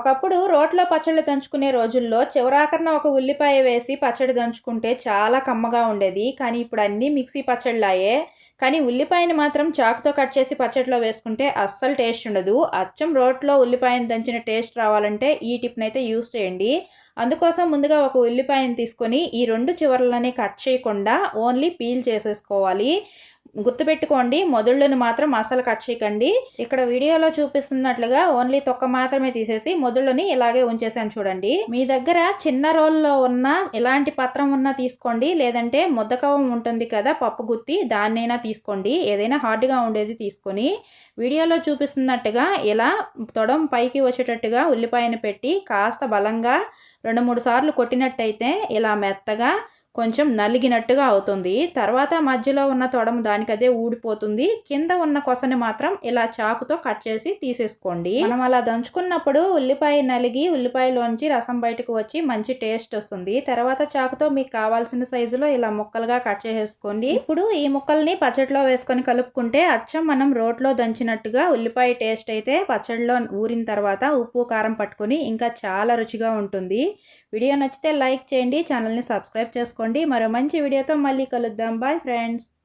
ఒకప్పుడు రోట్లో పచ్చళ్ళు దంచుకునే రోజుల్లో చివరాఖరిన ఒక ఉల్లిపాయ వేసి పచ్చడి దంచుకుంటే చాలా కమ్మగా ఉండేది. కానీ ఇప్పుడు అన్నీ మిక్సీ పచ్చళ్ళాయే. కానీ ఉల్లిపాయని మాత్రం చాకుతో కట్ చేసి పచ్చడిలో వేసుకుంటే అస్సలు టేస్ట్ ఉండదు. అచ్చం రోట్లో ఉల్లిపాయని దంచిన టేస్ట్ రావాలంటే ఈ టిప్‌నైతే యూజ్ చేయండి. అందుకోసం ముందుగా ఒక ఉల్లిపాయని తీసుకొని ఈ 2 చివర్లని కట్ చేయకుండా ఓన్లీ పీల్ చేసేసుకోవాలి. గుర్తుపెట్టుకోండి, మొదళ్ళను మాత్రం అస్సలు కట్ చేయకండి. ఇక్కడ వీడియోలో చూపిస్తున్నట్లుగా ఓన్లీ తొక్క మాత్రమే తీసేసి మొదళ్ళని ఇలాగే ఉంచేసాను చూడండి. మీ దగ్గర చిన్న రోల్లో ఉన్న ఇలాంటి పత్రం ఉన్నా తీసుకోండి, లేదంటే ముద్దకవం ఉంటుంది కదా పప్పు గుత్తి, దాన్నైనా తీసుకోండి. ఏదైనా హార్డ్గా ఉండేది తీసుకొని వీడియోలో చూపిస్తున్నట్టుగా ఇలా తొడం పైకి వచ్చేటట్టుగా ఉల్లిపాయను పెట్టి కాస్త బలంగా 2-3 సార్లు కొట్టినట్టయితే ఇలా మెత్తగా కొంచెం నలిగినట్టుగా అవుతుంది. తర్వాత మధ్యలో ఉన్న తొడము దానికదే ఊడిపోతుంది. కింద ఉన్న కొసని మాత్రం ఇలా చాకుతో కట్ చేసి తీసేసుకోండి. మనం అలా దంచుకున్నప్పుడు ఉల్లిపాయ నలిగి ఉల్లిపాయలోంచి రసం బయటకు వచ్చి మంచి టేస్ట్ వస్తుంది. తర్వాత చాకుతో మీకు కావాల్సిన సైజులో ఇలా ముక్కలుగా కట్ చేసేసుకోండి. ఇప్పుడు ఈ ముక్కల్ని పచ్చడిలో వేసుకొని కలుపుకుంటే అచ్చం మనం రోట్లో దంచినట్టుగా ఉల్లిపాయ టేస్ట్ అయితే పచ్చడిలో ఊరిన తర్వాత ఉప్పు కారం పట్టుకొని ఇంకా చాలా రుచిగా ఉంటుంది. వీడియో నచ్చితే లైక్ చేయండి, ఛానల్ని సబ్స్క్రైబ్ చేసుకోండి. మరో మంచి వీడియోతో మళ్ళీ కలుద్దాం. Bye friends.